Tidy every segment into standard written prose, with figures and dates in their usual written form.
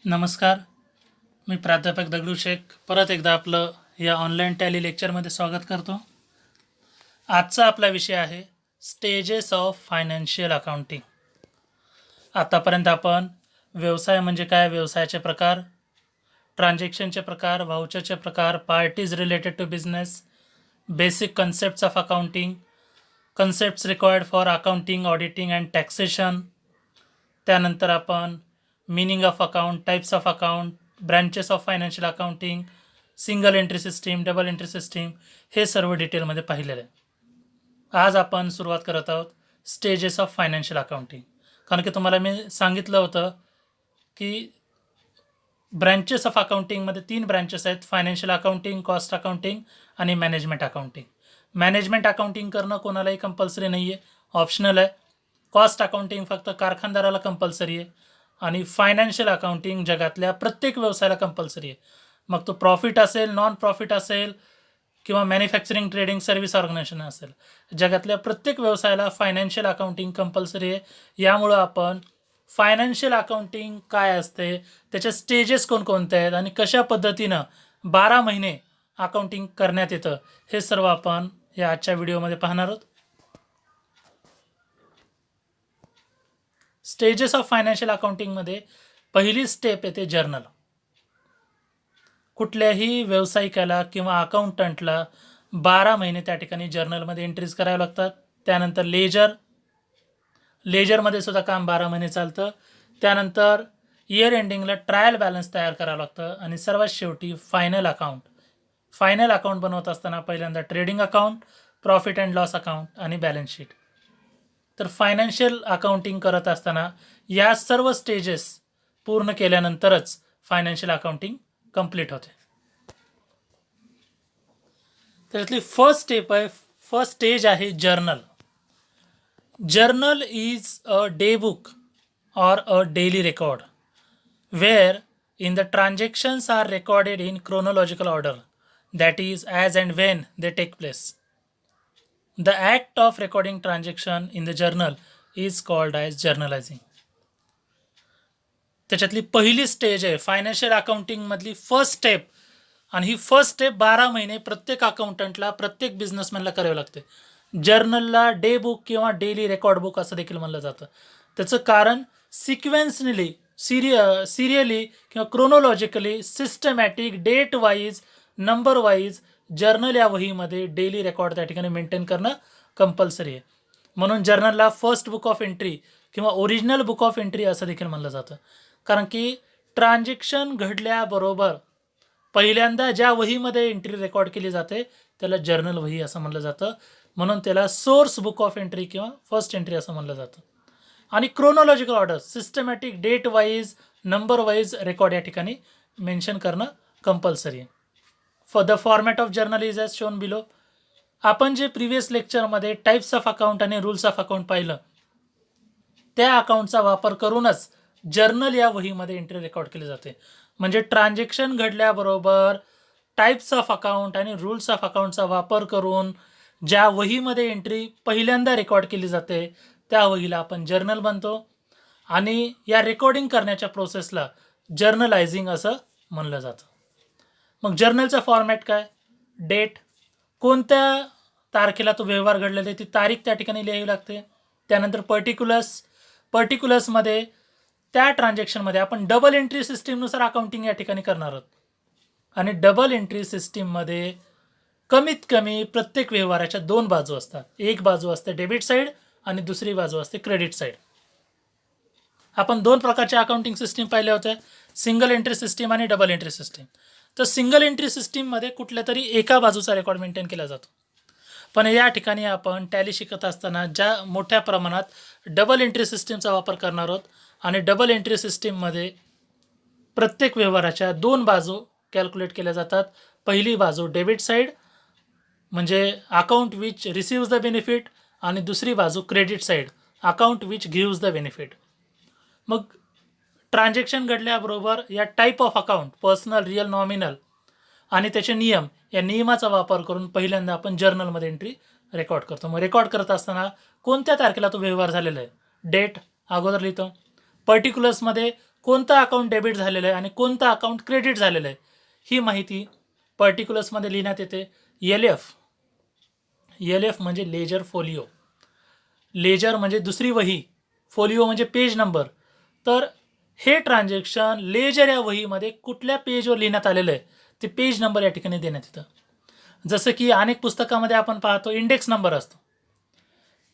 नमस्कार. मी प्राध्यापक दगडूशेख परत एकदा आपलं या ऑनलाईन टॅली लेक्चरमध्ये स्वागत करतो. आजचा आपला विषय आहे स्टेजेस ऑफ फायनान्शियल अकाउंटिंग. आतापर्यंत आपण व्यवसाय म्हणजे काय, व्यवसायाचे प्रकार, ट्रान्झॅक्शनचे प्रकार, व्हाउचरचे प्रकार, parties related to business, basic concepts of accounting, concepts required for accounting, auditing and taxation, त्यानंतर आपण meaning of account, types of account, branches of financial accounting, single entry system, double entry system, हे सर्व डिटेलमध्ये पाहिलेलं आहे. आज आपण सुरुवात करत आहोत स्टेजेस ऑफ फायनान्शियल अकाउंटिंग. कारण की तुम्हाला मी सांगितलं होतं की ब्रँचेस ऑफ अकाउंटिंगमध्ये 3 ब्रँचेस आहेत: फायनान्शियल अकाउंटिंग, कॉस्ट अकाउंटिंग आणि मॅनेजमेंट अकाउंटिंग. मॅनेजमेंट अकाउंटिंग करणं कोणालाही कंपल्सरी नाही आहे, ऑप्शनल आहे. कॉस्ट अकाउंटिंग फक्त कारखानदाराला कंपल्सरी आहे आणि फायनान्शियल अकाउंटिंग जगातल्या प्रत्येक व्यवसायाला कंपल्सरी आहे. मग तो प्रॉफिट असेल, नॉन प्रॉफिट असेल किंवा मॅन्युफॅक्चरिंग, ट्रेडिंग, सर्व्हिस ऑर्गनायझेशन असेल, जगातल्या प्रत्येक व्यवसायाला फायनान्शियल अकाउंटिंग कंपल्सरी आहे. यामुळं आपण फायनान्शियल अकाउंटिंग काय असते, त्याचे स्टेजेस कोणकोणते आहेत आणि कशा पद्धतीनं 12 महिने अकाउंटिंग करण्यात येतं, हे सर्व आपण या आजच्या व्हिडिओमध्ये पाहणार आहोत. स्टेजेस ऑफ फायनान्शियल अकाउंटिंगमध्ये पहिली स्टेप येते जर्नल. कुठल्याही व्यावसायिकाला किंवा अकाउंटंटला 12 महिने त्या ठिकाणी जर्नलमध्ये एंट्रीज कराव्या लागतात. त्यानंतर लेजरमध्ये सुद्धा काम 12 महिने चालतं. त्यानंतर इयर एंडिंगला ट्रायल बॅलन्स तयार करावं लागतं आणि सर्वात शेवटी फायनल अकाउंट बनवत असताना पहिल्यांदा trading account, profit and loss account आणि बॅलन्स शीट. तर फायनान्शियल अकाउंटिंग करत असताना या सर्व स्टेजेस पूर्ण केल्यानंतरच फायनान्शियल अकाउंटिंग कंप्लीट होते. त्यातली फर्स्ट स्टेज आहे journal. Journal is a day book or a daily record where in the transactions are recorded in chronological order, that is as and when they take place. The act of recording transaction in the journal is called as journalizing. त्याच्यातली पहिली stage आहे financial accounting मधली first step, आणि ही first step 12 महिने प्रत्येक अकाउंटंटला, प्रत्येक बिझनेसमॅनला करावी लागते. जर्नलला डे बुक किंवा डेली रेकॉर्ड बुक असं देखील म्हणलं जातं. त्याचं कारण सिक्वेन्सली, सिरियली किंवा chronologically, systematic, date wise, number wise journal या वहीमध्ये डेली रेकॉर्ड त्या ठिकाणी मेंटेन करणं कंपल्सरी आहे. म्हणून जर्नलला फर्स्ट बुक ऑफ एंट्री किंवा ओरिजिनल बुक ऑफ एंट्री असं देखील म्हणलं जातं. कारण की ट्रान्झॅक्शन घडल्याबरोबर पहिल्यांदा ज्या वहीमध्ये एंट्री रेकॉर्ड केली जाते त्याला जर्नल वही असं म्हणलं जातं. म्हणून त्याला सोर्स बुक ऑफ एंट्री किंवा फर्स्ट एंट्री असं म्हणलं जातं. आणि chronological order, systematic, date wise, number wise record या ठिकाणी मेन्शन करणं कंपल्सरी आहे. For the format of journal is as shown below. आपण जे प्रिव्हियस लेक्चरमध्ये टाइप्स ऑफ अकाउंट आणि रूल्स ऑफ अकाउंट पाहिलं, त्या अकाउंटचा वापर करूनच जर्नल या वहीमध्ये एंट्री रेकॉर्ड केली जाते. म्हणजे ट्रान्झॅक्शन घडल्याबरोबर टाइप्स ऑफ अकाउंट आणि रूल्स ऑफ अकाउंटचा वापर करून ज्या वहीमध्ये एंट्री पहिल्यांदा रेकॉर्ड केली जाते त्या वहीला आपण जर्नल म्हणतो. आणि या रेकॉर्डिंग करण्याच्या प्रोसेसला जर्नलायझिंग असं म्हणलं जातं. मग जर्नलचा फॉर्मॅट काय? डेट, कोणत्या तारखेला तो व्यवहार घडलेला आहे ती तारीख त्या ठिकाणी लिहावी लागते. त्यानंतर पर्टिक्युलर्समध्ये त्या ट्रान्झॅक्शनमध्ये आपण डबल एंट्री सिस्टीमनुसार अकाउंटिंग या ठिकाणी करणार आहोत. आणि डबल एंट्री सिस्टीममध्ये कमीत कमी प्रत्येक व्यवहाराच्या 2 बाजू असतात. एक बाजू असते डेबिट साईड आणि दुसरी बाजू असते क्रेडिट साईड. आपण 2 प्रकारच्या अकाउंटिंग सिस्टीम पाहिल्या होत्या, सिंगल एंट्री सिस्टीम आणि डबल एंट्री सिस्टीम. तर सिंगल एंट्री सिस्टीममध्ये कुठल्या तरी एका बाजूचा रेकॉर्ड मेंटेन केला जातो. पण या ठिकाणी आपण टॅली शिकत असताना ज्या मोठ्या प्रमाणात डबल एंट्री सिस्टीमचा वापर करणार आहोत आणि डबल एंट्री सिस्टीममध्ये प्रत्येक व्यवहाराच्या 2 बाजू कॅल्क्युलेट केल्या जातात. पहिली बाजू डेबिट साईड म्हणजे account which receives the benefit, आणि दुसरी बाजू credit side, account which gives the benefit. मग ट्रान्झॅक्शन घडल्याबरोबर या type of account, personal, real, nominal आणि त्याचे नियम, या नियमाचा वापर करून पहिल्यांदा आपण जर्नलमध्ये एंट्री रेकॉर्ड करतो. मग रेकॉर्ड करत असताना कोणत्या तारखेला तो व्यवहार झालेला आहे, डेट अगोदर लिहितो. पर्टिक्युलर्समध्ये कोणतं अकाउंट डेबिट झालेलं आहे आणि कोणतं अकाउंट क्रेडिट झालेलं आहे ही माहिती पर्टिक्युलर्समध्ये लिहिण्यात येते. एल एफ म्हणजे लेजर फोलिओ. लेजर म्हणजे दुसरी वही, फोलिओ म्हणजे पेज नंबर. तर हे ट्रान्झॅक्शन लेजर या वहीमध्ये कुठल्या पेजवर लिहिण्यात आलेलं आहे ते पेज नंबर या ठिकाणी देण्यात येतं. जसं की अनेक पुस्तकामध्ये आपण पाहतो इंडेक्स नंबर असतो.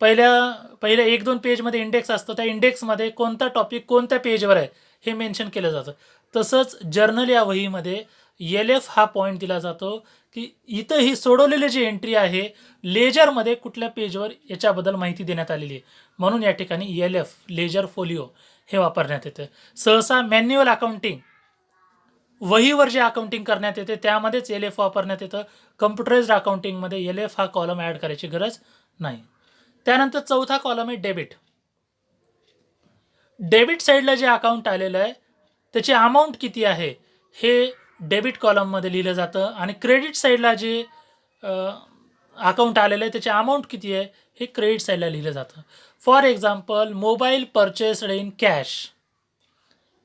पहिल्या 1-2 पेजमध्ये इंडेक्स असतो. त्या इंडेक्समध्ये कोणता टॉपिक कोणत्या पेजवर आहे हे मेन्शन केलं जातं. तसंच जर्नल या वहीमध्ये एल एफ हा पॉईंट दिला जातो की इथं ही सोडवलेली जी एंट्री आहे लेजरमध्ये कुठल्या पेजवर याच्याबद्दल माहिती देण्यात आलेली आहे. म्हणून या ठिकाणी एल एफ लेजर फोलिओ हे वापरण्यात येतं. सहसा मॅन्युअल अकाउंटिंग वहीवर जे अकाउंटिंग करण्यात येते त्यामध्येच एल एफ वापरण्यात येतं. कम्प्युटराइज्ड अकाउंटिंगमध्ये एल एफ हा कॉलम ॲड करायची गरज नाही. त्यानंतर चौथा कॉलम आहे डेबिट. डेबिट साईडला जे अकाउंट आलेलं आहे त्याची अमाऊंट किती आहे हे डेबिट कॉलममध्ये लिहिलं जातं आणि क्रेडिट साईडला जे अकाउंट आलेलं आहे त्याची अमाऊंट किती आहे हे क्रेडिट साईडला लिहिलं जातं. For example mobile purchased in cash.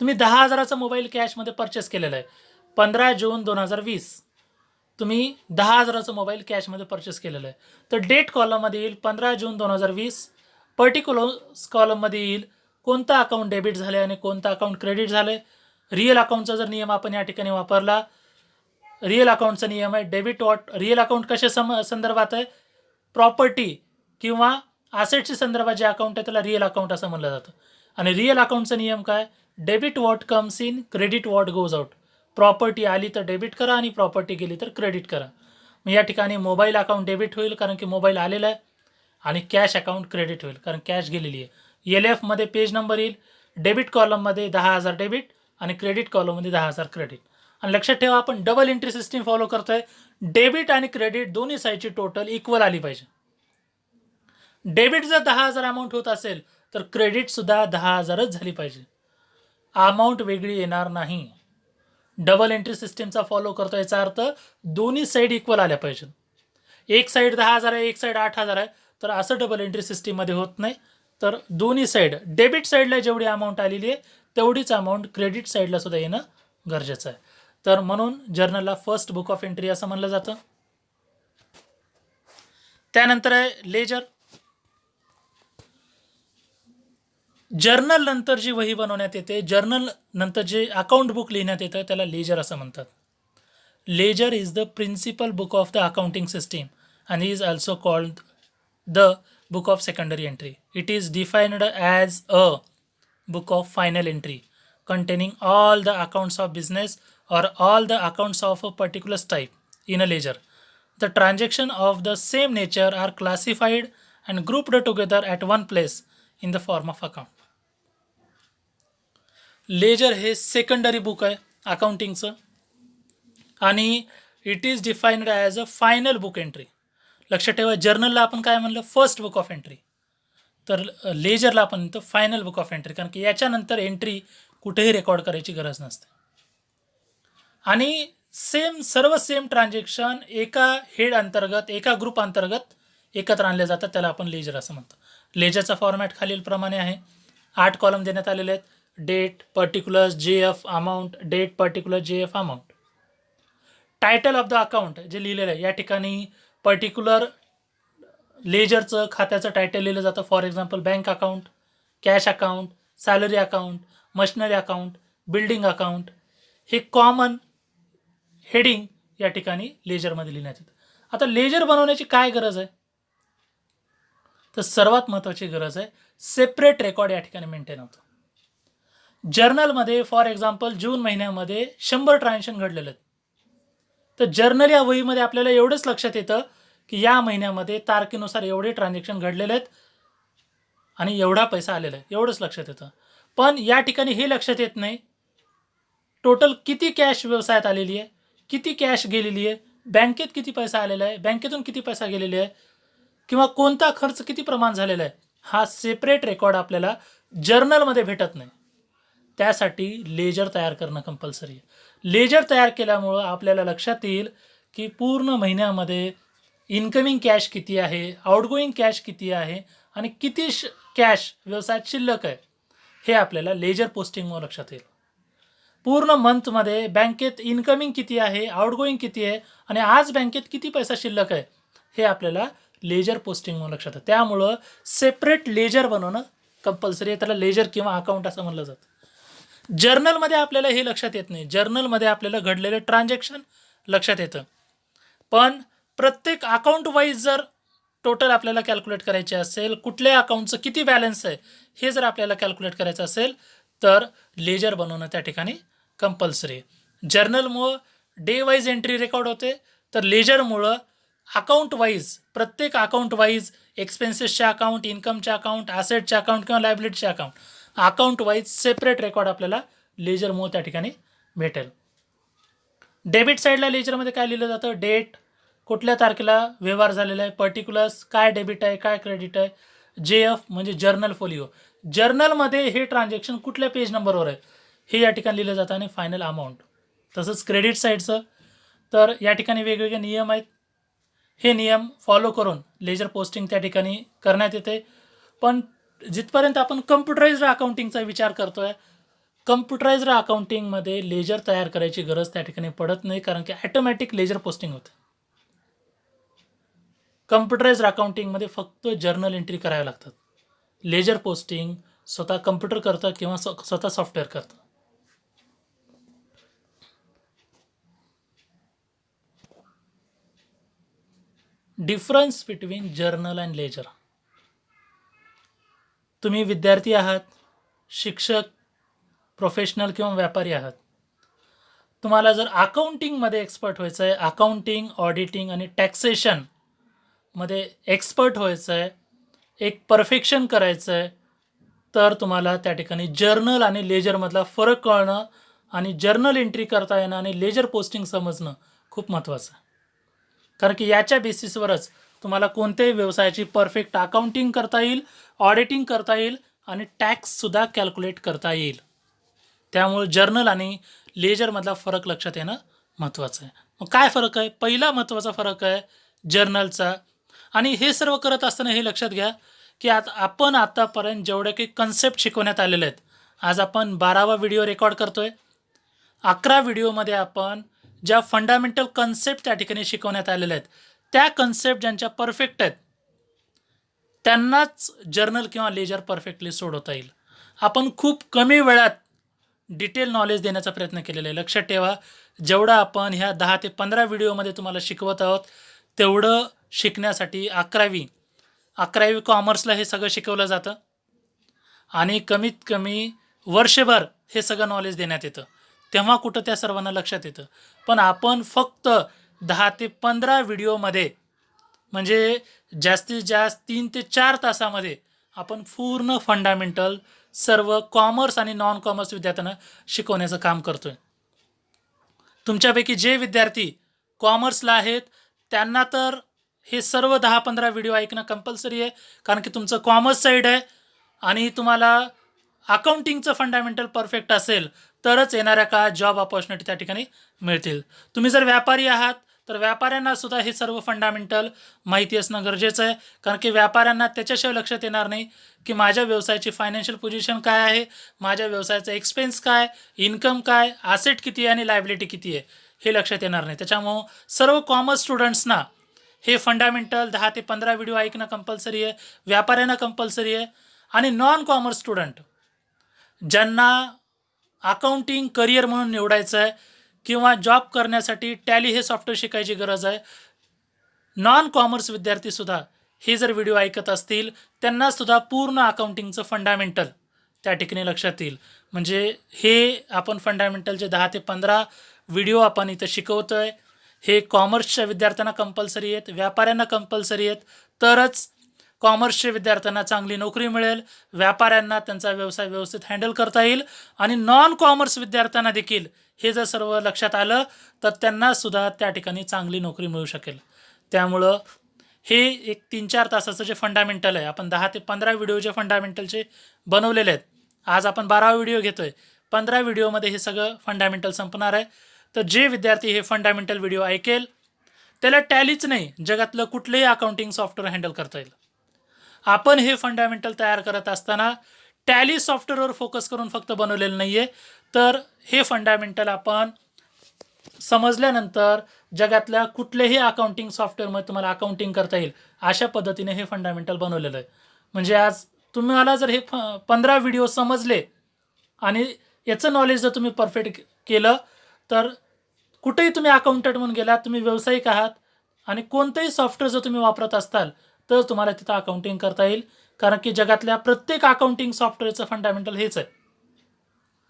तुम्ही 10,000चा मोबाईल कॅशमध्ये परचेस केलेला आहे. 15 जून 2020 तुम्ही 10,000चा मोबाईल कॅशमध्ये परचेस केलेला आहे. तर डेट कॉलममध्ये येईल 15 जून 2020. पर्टिक्युलर्स कॉलममध्ये येईल कोणता अकाउंट डेबिट झाले आणि कोणता अकाउंट क्रेडिट झाले. रिअल अकाउंटचा जर नियम आपण या ठिकाणी वापरला, रिअल अकाउंटचा नियम आहे डेबिट रिअल अकाउंट कशा संदर्भात आहे, प्रॉपर्टी किंवा ॲसेटच्या संदर्भात जे अकाउंट आहे त्याला रिअल अकाउंट असं म्हणलं जातं. आणि रिअल अकाउंटचा नियम काय, debit what comes in, credit what goes out. Property आली तर डेबिट करा आणि प्रॉपर्टी गेली तर क्रेडिट करा. मग या ठिकाणी मोबाईल अकाउंट डेबिट होईल कारण की मोबाईल आलेला आहे आणि कॅश अकाउंट क्रेडिट होईल कारण कॅश गेलेली आहे. एल एफमध्ये पेज नंबर येईल, डेबिट कॉलममध्ये 10,000 डेबिट आणि क्रेडिट कॉलममध्ये 10,000 क्रेडिट. आणि लक्षात ठेवा आपण डबल एंट्री सिस्टीम फॉलो करतोय. डेबिट आणि क्रेडिट दोन्ही साईडची टोटल इक्वल आली पाहिजे. डेबिट जर 10,000 अमाऊंट होत असेल तर क्रेडिटसुद्धा 10,000च झाली पाहिजे. अमाऊंट वेगळी येणार नाही. डबल एंट्री सिस्टीमचा फॉलो करतो याचा अर्थ दोन्ही साईड इक्वल आल्या पाहिजे. एक साईड 10,000 आहे एक साईड 8,000 आहे तर असं डबल एंट्री सिस्टीममध्ये होत नाही. तर दोन्ही साईड डेबिट साईडला जेवढी अमाऊंट आलेली आहे तेवढीच अमाऊंट क्रेडिट साईडला सुद्धा येणं गरजेचं आहे. तर म्हणून जर्नलला फर्स्ट बुक ऑफ एंट्री असं म्हणलं जातं. त्यानंतर आहे लेजर. जर्नल नंतर जी वही बनवण्यात येते, जर्नल नंतर जे अकाउंट बुक लिहिण्यात येतं त्याला लेजर असं म्हणतात. Ledger is the principal book of the accounting system and is also called the book of secondary entry. It is defined as a book of final entry containing all the accounts of business or all the accounts of a particular type in a ledger. The transactions of the same nature are classified and grouped together at one place in the form of account. Ledger हे secondary book आहे अकाउंटिंगचं आणि it is defined as a final book entry. लक्षात ठेवा जर्नलला आपण काय म्हणलं first book of entry, तर लेजरला आपण म्हणतो फायनल बुक ऑफ एंट्री कारण की याच्यानंतर एंट्री कुठेही रेकॉर्ड करायची गरज नसते. आणि सर्व सेम ट्रान्झॅक्शन एका हेड अंतर्गत एका ग्रुप अंतर्गत एकत्र आणले जातात त्याला आपण लेजर असं म्हणतो. लेजरचा फॉर्मॅट खालीलप्रमाणे आहे. 8 कॉलम देण्यात आलेले आहेत. Date, particulars, J F, amount, date, particular, J F, amount. Title of the account जे लिहिलेलं आहे या ठिकाणी पर्टिक्युलर लेजरचं खात्याचं टायटल लिहिलं जातं. For example bank account, cash account, salary account, machinery account, building account. हे कॉमन हेडिंग या ठिकाणी लेजरमध्ये लिहिण्यात येतं. आता लेजर बनवण्याची काय गरज आहे, तर सर्वात महत्त्वाची गरज आहे सेपरेट रेकॉर्ड या ठिकाणी मेंटेन होतं. जर्नलमध्ये फॉर एक्झाम्पल जून महिन्यामध्ये 100 ट्रान्झॅक्शन घडलेले आहेत. तर जर्नल या वहीमध्ये आपल्याला एवढंच लक्षात येतं की या महिन्यामध्ये तारखेनुसार एवढे ट्रान्झॅक्शन घडलेले आहेत आणि एवढा पैसा आलेला आहे एवढंच लक्षात येतं. पण या ठिकाणी हे लक्षात येत नाही टोटल किती कॅश व्यवसायात आलेली आहे, किती कॅश गेलेली आहे, बँकेत किती पैसा आलेला आहे, बँकेतून किती पैसा गेलेला आहे किंवा कोणता खर्च किती प्रमाण झालेला आहे. हा सेपरेट रेकॉर्ड आपल्याला जर्नलमध्ये भेटत नाही. त्यासाठी लेजर तयार करणं कंपल्सरी आहे. लेजर तयार केल्यामुळं आपल्याला लक्षात येईल की पूर्ण महिन्यामध्ये इनकमिंग कॅश किती आहे, आउटगोईंग कॅश किती आहे आणि किती कॅश व्यवसायात शिल्लक आहे. हे आपल्याला लेजर पोस्टिंगमुळे लक्षात येईल. पूर्ण मंथमध्ये बँकेत इनकमिंग किती आहे, आउटगोईंग किती आहे आणि आज बँकेत किती पैसा शिल्लक आहे हे आपल्याला लेजर पोस्टिंगमुळे लक्षात येतं. त्यामुळं सेपरेट लेजर बनवणं कंपल्सरी आहे. त्याला लेजर किंवा अकाउंट असं म्हणलं जातं. जर्नलमध्ये आपल्याला हे लक्षात येत नाही. जर्नलमध्ये आपल्याला घडलेले ट्रान्झॅक्शन लक्षात येतं. पण प्रत्येक अकाउंट वाईज जर टोटल आपल्याला कॅल्क्युलेट करायचे असेल, कुठल्या अकाउंटचं किती बॅलन्स आहे हे जर आपल्याला कॅल्क्युलेट करायचं असेल तर लेजर बनवणं त्या ठिकाणी कंपल्सरी आहे. जर्नलमुळं डे वाईज एंट्री रेकॉर्ड होते, तर लेजरमुळं अकाउंट वाईज प्रत्येक अकाउंट वाईज एक्सपेन्सेसचे अकाउंट, इन्कमचे अकाउंट, ॲसेटचे अकाउंट किंवा लायबिलिटीचे अकाउंट वाईज सेपरेट रेकॉर्ड आपल्याला लेजरमुळे त्या ठिकाणी भेटेल. डेबिट साईडला लेजरमध्ये काय लिहिलं जातं? डेट, कुठल्या तारखेला व्यवहार झालेला आहे, पर्टिक्युलर्स, काय डेबिट आहे, काय क्रेडिट आहे, JF म्हणजे जर्नल फोलिओ. जर्नलमध्ये हे ट्रान्झॅक्शन कुठल्या पेज नंबरवर आहे हे या ठिकाणी लिहिलं जातं आणि फायनल अमाऊंट. तसंच क्रेडिट साईडचं तर या ठिकाणी वेगवेगळे नियम आहेत. हे नियम फॉलो करून लेजर पोस्टिंग त्या ठिकाणी करण्यात येते. पण जिथपर्यंत आपण कम्प्युटराइज्ड अकाउंटिंगचा विचार करतोय, कम्प्युटराइज्ड अकाउंटिंगमध्ये लेजर तयार करायची गरज त्या ठिकाणी पडत नाही, कारण की ॲटोमॅटिक लेजर पोस्टिंग होते. कम्प्युटराइज्ड अकाउंटिंगमध्ये फक्त जर्नल एंट्री कराव्या लागतात. लेजर पोस्टिंग स्वतः कम्प्युटर करतं किंवा स्वतः सॉफ्टवेअर करतं. Difference between journal and ledger. तुम्ही विद्यार्थी आहात, शिक्षक, प्रोफेशनल किंवा व्यापारी आहात. तुम्हाला जर अकाउंटिंगमध्ये एक्सपर्ट व्हायचं आहे, अकाउंटिंग, ऑडिटिंग आणि टॅक्सेशनमध्ये एक्सपर्ट व्हायचं आहे, एक परफेक्शन करायचं आहे, तर तुम्हाला त्या ठिकाणी जर्नल आणि लेजरमधला फरक कळणं आणि जर्नल एंट्री करता येणं आणि लेजर पोस्टिंग समजणं खूप महत्त्वाचं आहे. कारण की याच्या बेसिसवरच तुम्हाला कोणत्याही व्यवसायाची परफेक्ट अकाउंटिंग करता येईल, ऑडिटिंग करता येईल आणि टॅक्ससुद्धा कॅल्क्युलेट करता येईल. त्यामुळे जर्नल आणि लेजरमधला फरक लक्षात येणं महत्त्वाचं आहे. मग काय फरक आहे? पहिला महत्त्वाचा फरक आहे जर्नलचा. आणि हे सर्व करत असताना हे लक्षात घ्या की आपण आतापर्यंत जेवढे काही कन्सेप्ट शिकवण्यात आलेले आहेत, आज आपण 12वा व्हिडिओ रेकॉर्ड करतोय. 11 व्हिडिओमध्ये आपण ज्या फंडामेंटल कन्सेप्ट त्या ठिकाणी शिकवण्यात आलेल्या आहेत, त्या कन्सेप्ट ज्यांच्या परफेक्ट आहेत त्यांनाच जर्नल किंवा लेजर परफेक्टली सोडवता येईल. आपण खूप कमी वेळात डिटेल नॉलेज देण्याचा प्रयत्न केलेला आहे. लक्षात ठेवा, जेवढं आपण ह्या 10 ते 15 व्हिडिओमध्ये तुम्हाला शिकवत आहोत तेवढं शिकण्यासाठी 11वी कॉमर्सला हे सगळं शिकवलं जातं आणि कमीत कमी वर्षभर हे सगळं नॉलेज देण्यात येतं. तेव्हा कुठं त्या सर्वांना लक्षात येतं. पण आपण फक्त 10 ते 15 व्हिडिओमध्ये म्हणजे जास्तीत जास्त 3 ते 4 तासामध्ये आपण पूर्ण फंडामेंटल सर्व कॉमर्स आणि नॉन कॉमर्स विद्यार्थ्यांना शिकवण्याचं काम करतो आहे. तुमच्यापैकी जे विद्यार्थी कॉमर्सला आहेत त्यांना तर हे सर्व 10-15 व्हिडिओ ऐकणं कंपल्सरी आहे, कारण की तुमचं कॉमर्स साईड आहे आणि तुम्हाला अकाउंटिंगचं फंडामेंटल परफेक्ट असेल तरच येणाऱ्या काळात जॉब ऑपॉर्च्युनिटी त्या ठिकाणी मिळतील. तुम्ही जर व्यापारी आहात तर व्यापाऱ्यांना सुद्धा हे सर्व फंडामेंटल माहिती असणं गरजेचं आहे, कारण की व्यापाऱ्यांना त्याच्याशिवाय लक्षात येणार नाही की माझ्या व्यवसायाची फायनान्शियल पोझिशन काय आहे, माझ्या व्यवसायाचा एक्सपेन्स काय, इन्कम काय, ॲसेट किती आहे आणि लायबिलिटी किती आहे हे लक्षात येणार नाही. त्याच्यामुळं सर्व कॉमर्स स्टुडंट्सना हे फंडामेंटल 10 ते 15 व्हिडिओ ऐकणं कंपल्सरी आहे, व्यापाऱ्यांना कंपल्सरी आहे. आणि नॉन कॉमर्स स्टुडंट ज्यांना अकाउंटिंग करिअर म्हणून निवडायचं आहे किंवा जॉब करण्यासाठी टॅली हे सॉफ्टवेअर शिकायची गरज आहे, नॉन कॉमर्स विद्यार्थीसुद्धा हे जर व्हिडिओ ऐकत असतील त्यांनासुद्धा पूर्ण अकाउंटिंगचं फंडामेंटल त्या ठिकाणी लक्षात येईल. म्हणजे हे आपण फंडामेंटलचे 10 ते 15 व्हिडिओ आपण इथं शिकवतो आहे, हे कॉमर्सच्या विद्यार्थ्यांना कंपल्सरी आहेत, व्यापाऱ्यांना कंपल्सरी आहेत. तरच कॉमर्सच्या विद्यार्थ्यांना चांगली नोकरी मिळेल, व्यापाऱ्यांना त्यांचा व्यवसाय व्यवस्थित हँडल करता येईल आणि नॉन कॉमर्स विद्यार्थ्यांना देखील हे जर सर्व लक्षात आलं तर त्यांनासुद्धा त्या ठिकाणी चांगली नोकरी मिळू शकेल. त्यामुळं हे एक 3-4 तासाचं जे फंडामेंटल आहे, आपण 10 ते 15 व्हिडिओ जे फंडामेंटलचे बनवलेले आहेत, आज आपण 12वा व्हिडिओ घेतोय, 15 व्हिडिओमध्ये हे सगळं फंडामेंटल संपणार आहे. तर जे विद्यार्थी हे फंडामेंटल व्हिडिओ ऐकेल त्याला टॅलीच नाही, जगातलं कुठलंही अकाउंटिंग सॉफ्टवेअर हँडल करता येईल. आपण हे फंडामेंटल तयार करत असताना टॅली सॉफ्टवेअरवर फोकस करून फक्त बनवलेलं नाही आहे, तर हे फंडामेंटल आपण समजल्यानंतर जगातल्या कुठल्याही अकाउंटिंग सॉफ्टवेअरमध्ये तुम्हाला अकाउंटिंग करता येईल अशा पद्धतीने हे फंडामेंटल बनवलेलं आहे. म्हणजे आज तुम्हाला जर हे 15 व्हिडिओ समजले आणि याचं नॉलेज जर तुम्ही परफेक्ट केलं, तर कुठेही तुम्ही अकाउंटंट म्हणून गेलात, तुम्ही व्यावसायिक आहात आणि कोणतंही सॉफ्टवेअर जर तुम्ही वापरत असाल तर तुम्हाला तिथं अकाउंटिंग करता येईल. कारण की जगातल्या प्रत्येक अकाउंटिंग सॉफ्टवेअरचं फंडामेंटल हेच आहे,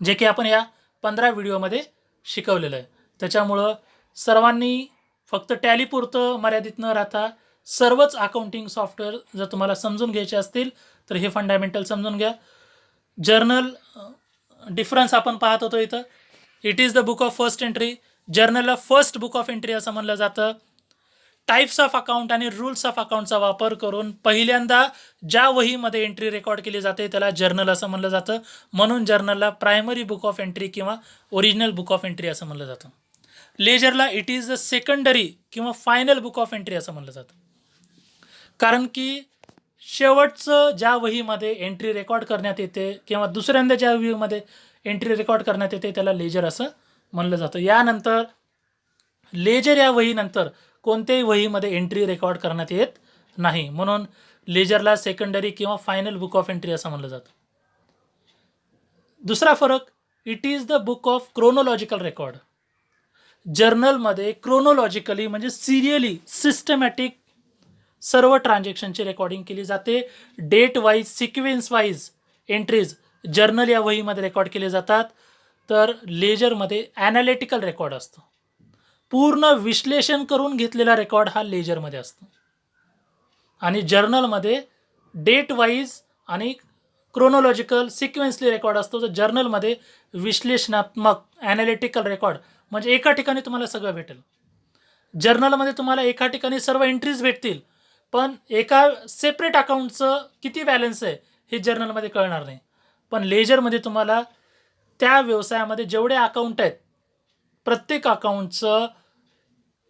जे की आपण या 15 व्हिडिओमध्ये शिकवलेलं आहे. त्याच्यामुळं सर्वांनी फक्त टॅलीपुरतं मर्यादित न राहता सर्वच अकाउंटिंग सॉफ्टवेअर जर तुम्हाला समजून घ्यायचे असतील तर हे फंडामेंटल समजून घ्या. जर्नल डिफरन्स आपण पाहत होतो इथं. It is the book of first entry. जर्नलला फर्स्ट बुक ऑफ एंट्री असं म्हणलं जातं. टाईप्स ऑफ अकाउंट आणि रूल्स ऑफ अकाउंटचा वापर करून पहिल्यांदा ज्या वहीमध्ये एंट्री रेकॉर्ड केली जाते त्याला जर्नल असं म्हणलं जातं. म्हणून जर्नलला प्रायमरी बुक ऑफ एंट्री किंवा ओरिजिनल बुक ऑफ एंट्री असं म्हणलं जातं. लेजरला इट इज द सेकंडरी किंवा फायनल बुक ऑफ एंट्री असं म्हणलं जातं. कारण की शेवटचं ज्या वहीमध्ये एंट्री रेकॉर्ड करण्यात येते किंवा दुसऱ्यांदा ज्या वहीमध्ये एंट्री रेकॉर्ड करण्यात येते त्याला लेजर असं म्हणलं जातं. यानंतर लेजर या वहीनंतर कोणत्याही वहीमध्ये एंट्री रेकॉर्ड करण्यात येत नाही, म्हणून लेजरला सेकंडरी किंवा फायनल बुक ऑफ एंट्री असं म्हणलं जातं. दुसरा फरक, it is the book of chronological record. जर्नलमध्ये क्रोनोलॉजिकली म्हणजे सिरियली सिस्टमॅटिक सर्व ट्रान्झॅक्शनची रेकॉर्डिंग केली जाते. Date wise sequence wise entries journal या वहीमध्ये रेकॉर्ड केले जातात. तर लेजरमध्ये ॲनालिटिकल रेकॉर्ड असतो. पूर्ण विश्लेषण करून घेतलेला रेकॉर्ड हा लेजरमध्ये असतो. आणि जर्नलमध्ये डेट वाईज आणि क्रोनोलॉजिकल सिक्वेन्सली रेकॉर्ड असतो. तर जर्नलमध्ये विश्लेषणात्मक ॲनालिटिकल रेकॉर्ड म्हणजे एका ठिकाणी तुम्हाला सगळं भेटेल. जर्नलमध्ये तुम्हाला एका ठिकाणी सर्व एंट्रीज भेटतील, पण एका सेपरेट अकाउंटचं किती बॅलन्स आहे हे जर्नलमध्ये कळणार नाही. पण लेजरमध्ये तुम्हाला त्या व्यवसायामध्ये जेवढे अकाउंट आहेत प्रत्येक अकाउंटचं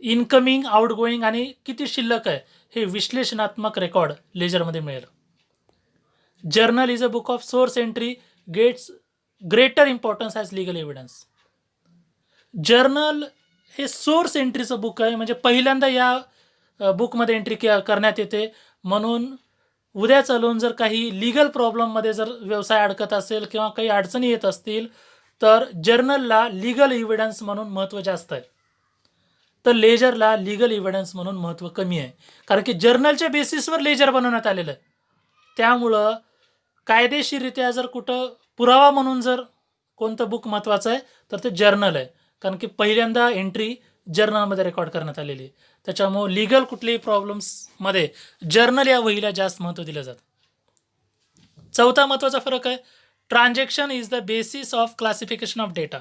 इनकमिंग आउटगोईंग आणि किती शिल्लक आहे हे विश्लेषणात्मक रेकॉर्ड लेजरमध्ये मिळेल. Journal is a book of source entry gets greater importance as legal evidence. Journal हे सोर्स एंट्रीचं बुक आहे, म्हणजे पहिल्यांदा या बुकमध्ये एंट्री करण्यात येते. म्हणून उद्या चालून जर काही लिगल प्रॉब्लेममध्ये जर व्यवसाय अडकत असेल किंवा काही अडचणी येत असतील तर जर्नलला लिगल इव्हिडन्स म्हणून महत्त्व जास्त आहे, तर लेजरला लिगल इव्हिडन्स म्हणून महत्त्व कमी आहे. कारण की जर्नलच्या बेसिसवर लेजर बनवण्यात आलेलं आहे. त्यामुळं कायदेशीररित्या जर कुठं पुरावा म्हणून जर कोणतं बुक महत्त्वाचं आहे तर ते जर्नल आहे. कारण की पहिल्यांदा एंट्री जर्नलमध्ये रेकॉर्ड करण्यात आलेली आहे. त्याच्यामुळं लिगल कुठल्याही प्रॉब्लेम्समध्ये जर्नल या वहीला जास्त महत्त्व दिलं जातं. चौथा महत्त्वाचा फरक आहे, transaction is the basis of classification of data.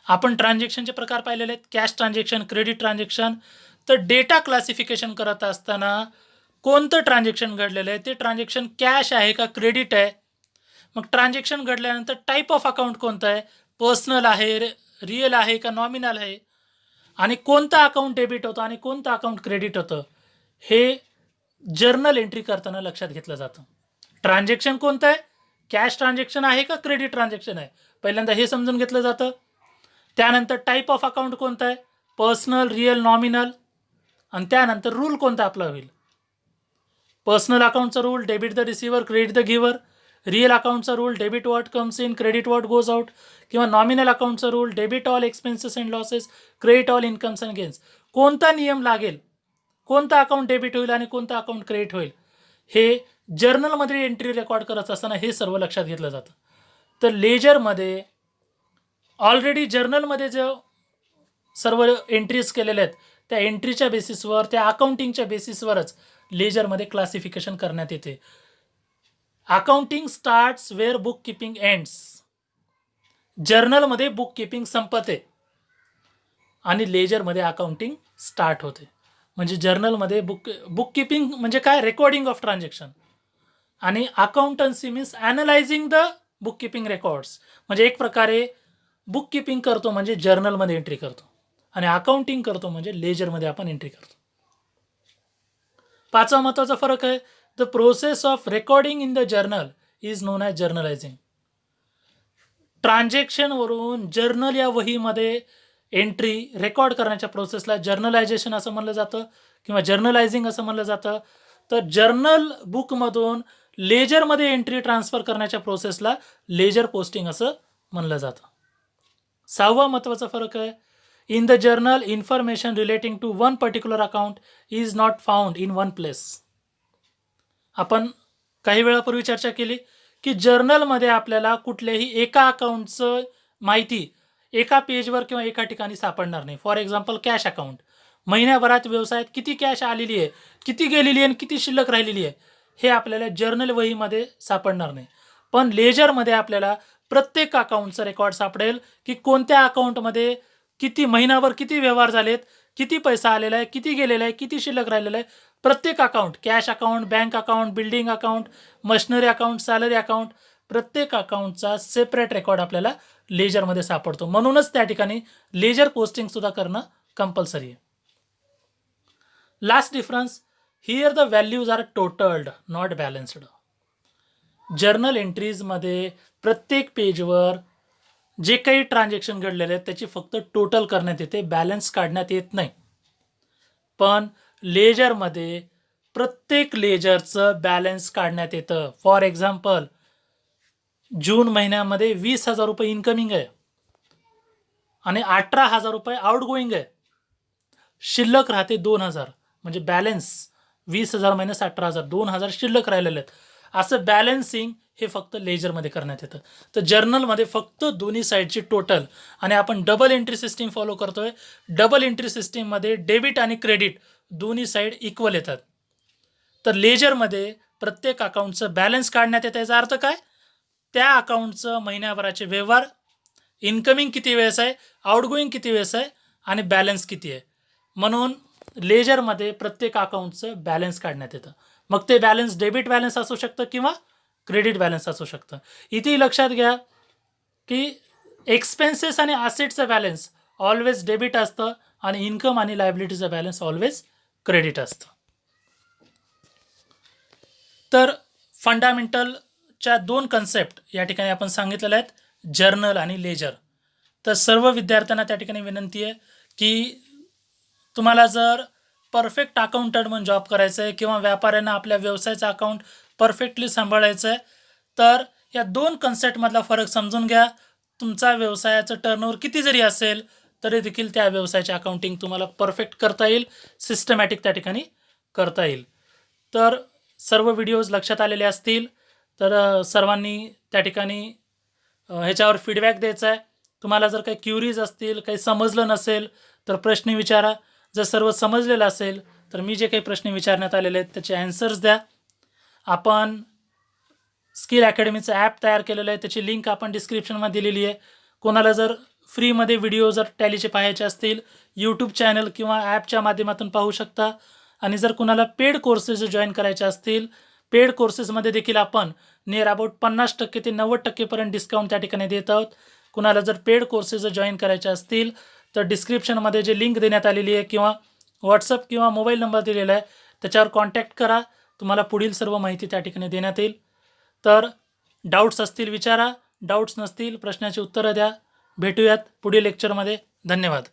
आपण ट्रान्झॅक्शनचे प्रकार पाहिलेले आहेत, कॅश ट्रान्झॅक्शन, क्रेडिट ट्रान्झॅक्शन. तर डेटा क्लासिफिकेशन करत असताना कोणतं ट्रान्झॅक्शन घडलेलं आहे, ते ट्रान्झॅक्शन कॅश आहे का क्रेडिट आहे. मग ट्रान्झॅक्शन घडल्यानंतर टाईप ऑफ अकाउंट कोणतं आहे, पर्सनल आहे, रिअल आहे का नॉमिनल आहे, आणि कोणतं अकाउंट डेबिट होतं आणि कोणतं अकाउंट क्रेडिट होतं हे जर्नल एंट्री करताना लक्षात घेतलं जातं. ट्रान्झॅक्शन कोणतं आहे, कॅश ट्रान्झॅक्शन आहे का क्रेडिट ट्रान्झॅक्शन आहे, पहिल्यांदा हे समजून घेतलं जातं. त्यानंतर टाईप ऑफ अकाउंट कोणतं आहे, पर्सनल, रिअल, नॉमिनल, आणि त्यानंतर रूल कोणता आपला होईल. पर्सनल अकाउंटचा rule debit the receiver, credit the giver. Real अकाउंटचा rule debit what comes in, credit what goes out. किंवा नॉमिनल अकाउंटचा rule debit all expenses and losses, credit all incomes and gains. कोणता नियम लागेल, कोणतं अकाउंट डेबिट होईल आणि कोणतं अकाउंट क्रेडिट होईल हे जर्नलमध्ये एंट्री रेकॉर्ड करत असताना हे सर्व लक्षात घेतलं जातं. तर लेजरमध्ये ऑलरेडी जर्नलमध्ये जो सर्व एंट्रीज केलेल्या आहेत त्या एंट्रीच्या बेसिसवर, त्या अकाउंटिंगच्या बेसिसवरच लेजरमध्ये क्लासिफिकेशन करण्यात येते. Accounting starts where book keeping ends. जर्नलमध्ये बुक किपिंग संपते आणि लेजरमध्ये अकाउंटिंग स्टार्ट होते. म्हणजे जर्नलमध्ये बुक किपिंग म्हणजे काय, रेकॉर्डिंग ऑफ ट्रान्झॅक्शन, आणि accountancy means analysing the book keeping records. म्हणजे एक प्रकारे बुक किपिंग करतो म्हणजे जर्नलमध्ये एंट्री करतो, आणि अकाउंटिंग करतो म्हणजे लेजरमध्ये आपण एंट्री करतो. पाचवा महत्त्वाचा फरक आहे, the process of recording in the journal is known as journalizing. ट्रान्झॅक्शनवरून जर्नल या वहीमध्ये एंट्री रेकॉर्ड करण्याच्या प्रोसेसला जर्नलायझेशन असं म्हणलं जातं किंवा जर्नलायझिंग असं म्हणलं जातं. तर जर्नल बुकमधून लेजरमध्ये एंट्री ट्रान्सफर करण्याच्या प्रोसेसला लेजर पोस्टिंग असं म्हणलं जातं. 6वा महत्त्वाचा फरक आहे, in the journal information relating to one particular account is not found in one place. आपण काही वेळापूर्वी चर्चा केली की जर्नलमध्ये आपल्याला कुठल्याही एका अकाउंटचं माहिती एका पेजवर किंवा एका ठिकाणी सापडणार नाही. फॉर एक्झाम्पल कॅश अकाउंट, महिन्याभरात व्यवसायात किती कॅश आलेली आहे, किती गेलेली आहे आणि किती शिल्लक राहिलेली आहे हे आपल्याला जर्नल वहीमध्ये सापडणार नाही. पण लेजरमध्ये आपल्याला प्रत्येक अकाउंटचं रेकॉर्ड सापडेल की कोणत्या अकाउंटमध्ये किती महिनाभर किती व्यवहार झालेत, किती पैसा आलेला आहे, किती गेलेला आहे, किती शिल्लक राहिलेला आहे. प्रत्येक account, cash account, bank account, building account, machinery account, salary account, प्रत्येक अकाउंटचा सेपरेट रेकॉर्ड आपल्याला लेजरमध्ये सापडतो. म्हणूनच त्या ठिकाणी लेजर पोस्टिंग सुद्धा करणं कंपल्सरी आहे. Last difference, here the values are totalled not balanced. Journal एंट्रीजमध्ये प्रत्येक पेजवर जे काही ट्रान्झॅक्शन घडलेले आहेत त्याची फक्त टोटल करण्यात येते, बॅलन्स काढण्यात येत नाही. पण लेजरमध्ये प्रत्येक लेजरचं बॅलन्स काढण्यात येतं. फॉर एक्झाम्पल, जून महिन्यामध्ये 20,000 रुपये इन्कमिंग आहे आणि 18,000 रुपये आउटगोईंग आहे. शिल्लक राहते 2,000, म्हणजे बॅलन्स 20,000 मायनस 18,000, 2,000 शिल्लक राहिलेले आहेत. असं बॅलन्सिंग हे फक्त लेजरमध्ये करण्यात येतं. तर जर्नलमध्ये फक्त दोन्ही साईडची टोटल, आणि आपण डबल एंट्री सिस्टीम फॉलो करतोय. डबल एंट्री सिस्टीममध्ये डेबिट आणि क्रेडिट दोन्ही साईड इक्वल येतात. तर लेजरमध्ये प्रत्येक अकाउंटचं बॅलन्स काढण्यात येतं. याचा अर्थ काय, त्या अकाउंटचं महिन्याभराचे व्यवहार, इन्कमिंग किती वेळेस आहे, आउटगोईंग किती वेळेस आहे आणि बॅलन्स किती आहे. म्हणून लेजरमध्ये प्रत्येक अकाउंटचं बॅलन्स काढण्यात येतं. मग ते बॅलन्स डेबिट बॅलन्स असू शकतं किंवा क्रेडिट बॅलन्स असू शकतं. इथेही लक्षात घ्या की एक्सपेन्सेस आणि असेटचं बॅलन्स ऑलवेज डेबिट असतं आणि इन्कम आणि लायबिलिटीचं बॅलन्स ऑलवेज क्रेडिट असतं. तर फंडामेंटलच्या 2 कन्सेप्ट या ठिकाणी आपण सांगितलेल्या आहेत, जर्नल आणि लेजर. तर सर्व विद्यार्थ्यांना त्या ठिकाणी विनंती आहे की तुम्हाला जर परफेक्ट अकाउंटंट म्हणून जॉब करायचं आहे किंवा व्यापाऱ्यांना आपल्या व्यवसायाचं अकाउंट परफेक्टली सांभाळायचं आहे, तर या 2 कन्सेप्टमधला फरक समजून घ्या. तुमचा व्यवसायाचं टर्नओव्हर किती जरी असेल तरी देखील त्या व्यवसायाचे अकाउंटिंग तुम्हाला परफेक्ट करता येईल, सिस्टमॅटिक त्या ठिकाणी करता येईल. तर सर्व व्हिडिओज लक्षात आलेले असतील. तर सर्वांनी त्या ठिकाणी ह्याच्यावर फीडबॅक द्यायचा आहे. तुम्हाला जर काही क्युरीज असतील, काही समजलं नसेल तर प्रश्न विचारा. जर सर्व समजलेलं असेल तर मी जे काही प्रश्न विचारण्यात आलेले आहेत त्याचे ॲन्सर्स द्या. आपण स्किल अकॅडमीचं ॲप तयार केलेलं आहे, त्याची लिंक आपण डिस्क्रिप्शनमध्ये दिलेली आहे. कोणाला जर फ्रीमध्ये व्हिडिओ जर टॅलीचे पाहायचे असतील, यूट्यूब चॅनल किंवा ॲपच्या माध्यमातून पाहू शकता. आणि जर कुणाला पेड कोर्सेस जॉईन करायचे असतील, पेड कोर्सेसमध्ये देखील आपण नियर अबाउट 50% ते 90% डिस्काउंट त्या ठिकाणी देत आहोत. कुणाला जर पेड कोर्सेस जॉईन करायचे असतील तर डिस्क्रिप्शनमध्ये जे लिंक देण्यात आलेली आहे किंवा व्हॉट्सअप किंवा मोबाईल नंबर दिलेला आहे त्याच्यावर कॉन्टॅक्ट करा. तुम्हाला पुढील सर्व माहिती त्या ठिकाणी देण्यात येईल. तर डाऊट्स असतील विचारा, डाऊट्स नसतील प्रश्नाची उत्तरं द्या. भेटूयात पुढील लेक्चरमध्ये. धन्यवाद.